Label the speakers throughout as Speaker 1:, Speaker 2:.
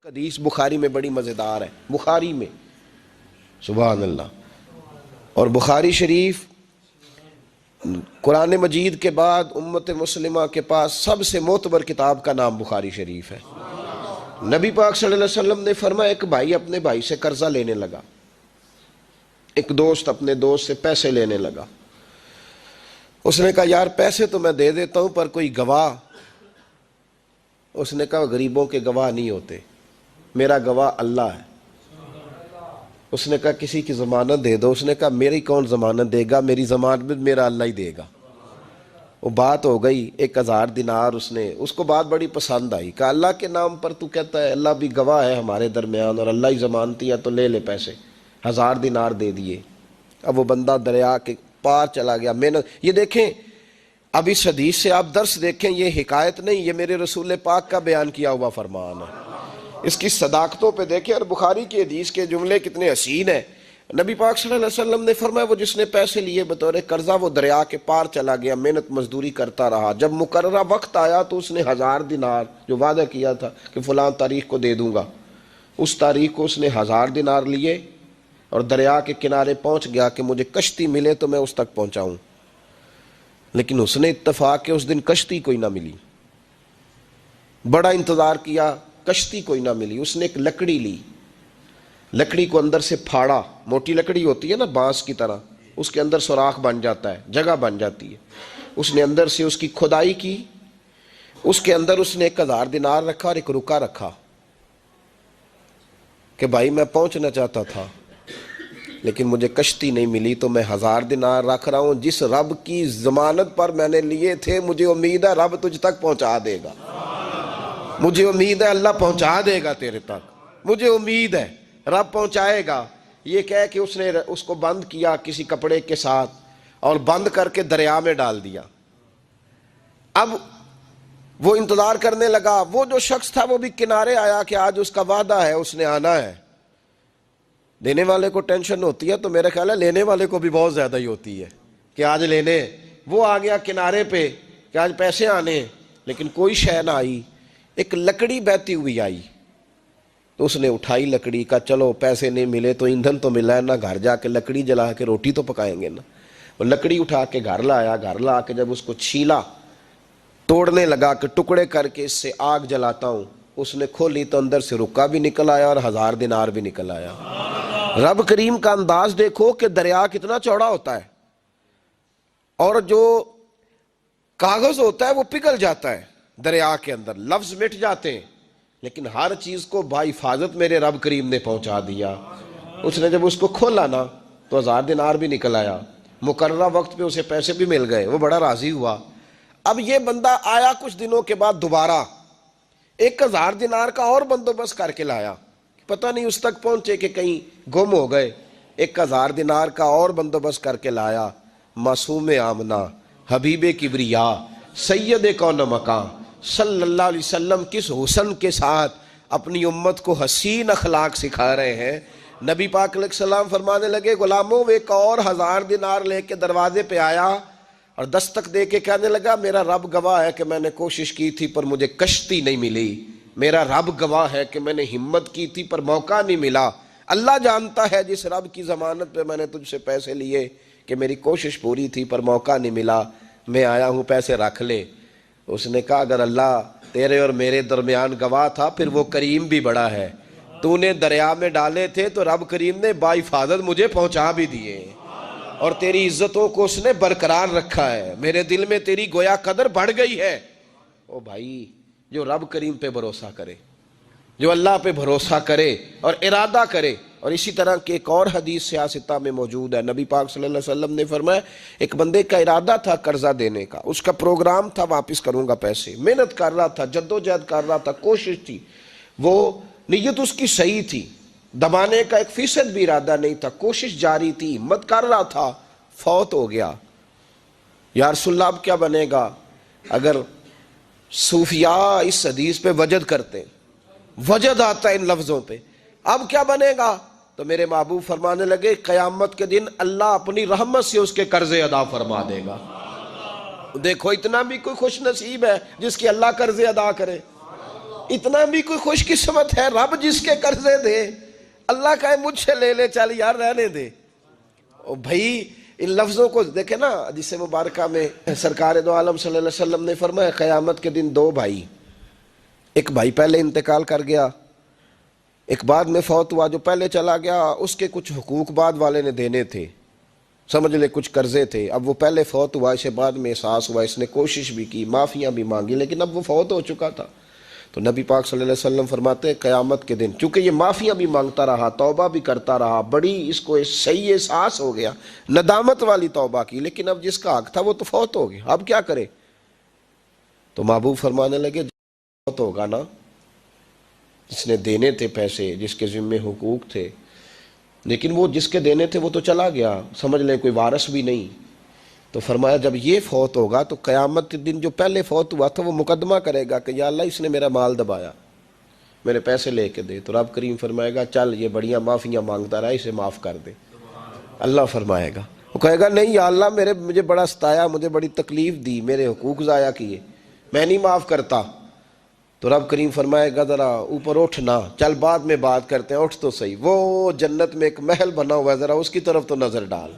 Speaker 1: حدیث بخاری میں بڑی مزیدار ہے، بخاری میں، سبحان اللہ۔ اور بخاری شریف قرآن مجید کے بعد امت مسلمہ کے پاس سب سے معتبر کتاب کا نام بخاری شریف ہے۔ نبی پاک صلی اللہ علیہ وسلم نے فرمایا ایک بھائی اپنے بھائی سے قرضہ لینے لگا، ایک دوست اپنے دوست سے پیسے لینے لگا۔ اس نے کہا یار پیسے تو میں دے دیتا ہوں پر کوئی گواہ۔ اس نے کہا غریبوں کے گواہ نہیں ہوتے، میرا گواہ اللہ ہے۔ اس نے کہا کسی کی ضمانت دے دو۔ اس نے کہا میری کون ضمانت دے گا، میری ضمانت میرا اللہ ہی دے گا۔ وہ بات ہو گئی، 1000 دینار اس کو بات بڑی پسند آئی۔ کہا اللہ کے نام پر تو کہتا ہے، اللہ بھی گواہ ہے ہمارے درمیان اور اللہ ہی ضمانتی ہے، تو لے لے پیسے۔ 1000 دینار دے دیے۔ اب وہ بندہ دریا کے پار چلا گیا۔ محنت، یہ دیکھیں اب اس حدیث سے آپ درس دیکھیں، یہ حکایت نہیں، یہ میرے رسول پاک کا بیان کیا ہوا فرمان ہے۔ اس کی صداقتوں پہ دیکھیں، اور بخاری کی حدیث کے جملے کتنے حسین ہیں۔ نبی پاک صلی اللہ علیہ وسلم نے فرمایا وہ جس نے پیسے لیے بطور قرضہ، وہ دریا کے پار چلا گیا، محنت مزدوری کرتا رہا۔ جب مقررہ وقت آیا تو اس نے 1000 دینار جو وعدہ کیا تھا کہ فلاں تاریخ کو دے دوں گا، اس تاریخ کو اس نے 1000 دینار لیے اور دریا کے کنارے پہنچ گیا کہ مجھے کشتی ملے تو میں اس تک پہنچاؤں۔ لیکن اس نے اتفاق کہ اس دن کشتی کوئی نہ ملی، بڑا انتظار کیا، کشتی کوئی نہ ملی۔ اس نے ایک لکڑی لی، لکڑی کو اندر سے پھاڑا، موٹی لکڑی ہوتی ہے نا بانس کی طرح، اس کے اندر سوراخ بن جاتا ہے، جگہ بن جاتی ہے۔ اس نے اندر سے اس کی کھدائی کی، اس کے اندر اس نے 1000 دینار رکھا اور ایک رکا رکھا کہ بھائی میں پہنچنا چاہتا تھا لیکن مجھے کشتی نہیں ملی تو میں 1000 دینار رکھ رہا ہوں، جس رب کی ضمانت پر میں نے لیے تھے مجھے امید ہے رب تجھ تک پہنچا دے گا، مجھے امید ہے اللہ پہنچا دے گا تیرے تک، مجھے امید ہے رب پہنچائے گا۔ یہ کہہ کہ اس نے اس کو بند کیا کسی کپڑے کے ساتھ اور بند کر کے دریا میں ڈال دیا۔ اب وہ انتظار کرنے لگا، وہ جو شخص تھا وہ بھی کنارے آیا کہ آج اس کا وعدہ ہے، اس نے آنا ہے۔ دینے والے کو ٹینشن ہوتی ہے تو میرا خیال ہے لینے والے کو بھی بہت زیادہ ہی ہوتی ہے کہ آج لینے۔ وہ آ گیا کنارے پہ کہ آج پیسے آنے، لیکن کوئی شے نہ آئی۔ ایک لکڑی بہتی ہوئی آئی تو اس نے اٹھائی لکڑی کا، چلو پیسے نہیں ملے تو ایندھن تو ملا ہے نا، گھر جا کے لکڑی جلا کے روٹی تو پکائیں گے نا۔ وہ لکڑی اٹھا کے گھر لایا، گھر لا کے جب اس کو چھیلا، توڑنے لگا کہ ٹکڑے کر کے اس سے آگ جلاتا ہوں، اس نے کھولی تو اندر سے رکا بھی نکل آیا اور 1000 دینار بھی نکل آیا۔ رب کریم کا انداز دیکھو کہ دریا کتنا چوڑا ہوتا ہے اور جو کاغذ ہوتا ہے وہ پگھل جاتا ہے دریا کے اندر، لفظ مٹ جاتے ہیں، لیکن ہر چیز کو بحفاظت میرے رب کریم نے پہنچا دیا۔ اس نے جب اس کو کھولا نا تو 1000 دینار بھی نکل آیا، مقررہ وقت پہ اسے پیسے بھی مل گئے، وہ بڑا راضی ہوا۔ اب یہ بندہ آیا کچھ دنوں کے بعد دوبارہ 1000 دینار کا اور بندوبست کر کے لایا، پتہ نہیں اس تک پہنچے کہ کہیں گم ہو گئے۔ 1000 دینار کا اور بندوبست کر کے لایا۔ معصوم آمنہ، حبیب کبریا، سید کون مکان صلی اللہ علیہ وسلم کس حسن کے ساتھ اپنی امت کو حسین اخلاق سکھا رہے ہیں۔ نبی پاک علیہ السلام فرمانے لگے غلاموں، وہ ایک اور 1000 دینار لے کے دروازے پہ آیا اور دستک دے کے کہنے لگا میرا رب گواہ ہے کہ میں نے کوشش کی تھی پر مجھے کشتی نہیں ملی، میرا رب گواہ ہے کہ میں نے ہمت کی تھی پر موقع نہیں ملا۔ اللہ جانتا ہے جس رب کی ضمانت پہ میں نے تجھ سے پیسے لیے کہ میری کوشش پوری تھی پر موقع نہیں ملا، میں آیا ہوں پیسے رکھ لے۔ اس نے کہا اگر اللہ تیرے اور میرے درمیان گواہ تھا پھر وہ کریم بھی بڑا ہے، تو نے دریا میں ڈالے تھے تو رب کریم نے بحفاظت مجھے پہنچا بھی دیے اور تیری عزتوں کو اس نے برقرار رکھا ہے، میرے دل میں تیری گویا قدر بڑھ گئی ہے۔ او بھائی، جو رب کریم پہ بھروسہ کرے، جو اللہ پہ بھروسہ کرے اور ارادہ کرے، اور اسی طرح کی ایک اور حدیث سیاستہ میں موجود ہے، نبی پاک صلی اللہ علیہ وسلم نے فرمایا ایک بندے کا ارادہ تھا قرضہ دینے کا، اس کا پروگرام تھا واپس کروں گا پیسے، محنت کر رہا تھا، جدوجہد کر رہا تھا، کوشش تھی، وہ نیت اس کی صحیح تھی، دبانے کا 1% بھی ارادہ نہیں تھا، کوشش جاری تھی، ہمت کر رہا تھا، فوت ہو گیا۔ یا رسول اللہ اب کیا بنے گا؟ اگر صوفیاء اس حدیث پہ وجد کرتے، وجد آتا ہے ان لفظوں پہ، اب کیا بنے گا؟ تو میرے محبوب فرمانے لگے قیامت کے دن اللہ اپنی رحمت سے اس کے قرضے ادا فرما دے گا۔ دیکھو اتنا بھی کوئی خوش نصیب ہے جس کی اللہ قرضے ادا کرے۔ اتنا بھی کوئی خوش قسمت ہے؟ رب جس کے قرضے دے، اللہ کہے مجھ سے لے لے، چل یار رہنے دے۔ بھائی ان لفظوں کو دیکھیں نا، جس مبارکہ میں سرکار دو عالم صلی اللہ علیہ وسلم نے فرمایا قیامت کے دن دو بھائی، ایک بھائی پہلے انتقال کر گیا، ایک بعد میں فوت ہوا۔ جو پہلے چلا گیا اس کے کچھ حقوق بعد والے نے دینے تھے، سمجھ لے کچھ قرضے تھے، اب وہ پہلے فوت ہوا، اسے بعد میں احساس ہوا، اس نے کوشش بھی کی، معافیاں بھی مانگی، لیکن اب وہ فوت ہو چکا تھا۔ تو نبی پاک صلی اللہ علیہ وسلم فرماتے ہیں قیامت کے دن چونکہ یہ معافیاں بھی مانگتا رہا، توبہ بھی کرتا رہا، بڑی اس کو صحیح احساس ہو گیا، ندامت والی توبہ کی، لیکن اب جس کا حق تھا وہ تو فوت ہو گیا، اب کیا کرے؟ تو محبوب فرمانے لگے فوت ہوگا نا، جس نے دینے تھے پیسے، جس کے ذمہ حقوق تھے، لیکن وہ جس کے دینے تھے وہ تو چلا گیا، سمجھ لیں کوئی وارث بھی نہیں۔ تو فرمایا جب یہ فوت ہوگا تو قیامت کے دن جو پہلے فوت ہوا تھا وہ مقدمہ کرے گا کہ یا اللہ اس نے میرا مال دبایا، میرے پیسے لے کے دے۔ تو رب کریم فرمائے گا چل یہ بڑیاں معافیاں مانگتا رہا، اسے معاف کر دے۔ اللہ فرمائے گا، وہ کہے گا نہیں یا اللہ مجھے بڑا ستایا، مجھے بڑی تکلیف دی، میرے حقوق ضائع کیے، میں نہیں معاف کرتا۔ تو رب کریم فرمائے گا ذرا اوپر اٹھنا، چل بعد میں بات کرتے ہیں، اٹھ تو صحیح، وہ جنت میں ایک محل بنا ہوا ہے، ذرا اس کی طرف تو نظر ڈال۔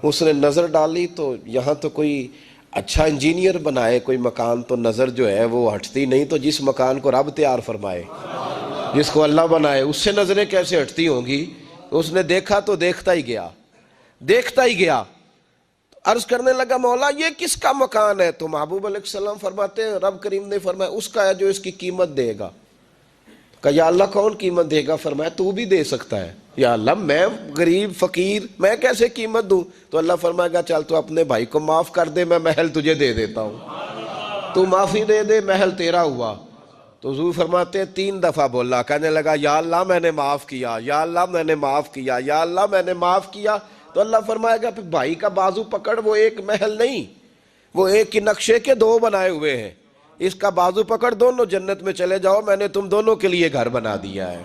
Speaker 1: اس نے نظر ڈالی تو یہاں تو کوئی اچھا انجینئر بنائے کوئی مکان تو نظر جو ہے وہ ہٹتی نہیں، تو جس مکان کو رب تیار فرمائے، جس کو اللہ بنائے، اس سے نظریں کیسے ہٹتی ہوں گی؟ اس نے دیکھا تو دیکھتا ہی گیا، دیکھتا ہی گیا۔ عرض کرنے لگا مولا یہ کس کا مکان ہے؟ تو محبوب علیہ السلام فرماتے ہیں رب کریم نے فرمایا اس کا ہے جو اس کی قیمت دے گا۔ کہا یا اللہ کون قیمت دے گا؟ فرمایا تو بھی دے سکتا ہے۔ یا اللہ میں غریب فقیر، میں کیسے قیمت دوں؟ تو اللہ فرمائے گا چل تو اپنے بھائی کو معاف کر دے، میں محل تجھے دے دیتا ہوں، تو معافی دے دے، محل تیرا ہوا۔ تو حضور فرماتے ہیں 3 دفعہ بولا، کہنے لگا یا اللہ میں نے معاف کیا، یا اللہ میں نے معاف کیا، یا اللہ میں نے معاف کیا۔ تو اللہ فرمائے گا پھر بھائی کا بازو پکڑ، وہ ایک محل نہیں، وہ ایک ہی نقشے کے 2 بنائے ہوئے ہیں، اس کا بازو پکڑ، دونوں جنت میں چلے جاؤ، میں نے تم دونوں کے لیے گھر بنا دیا ہے۔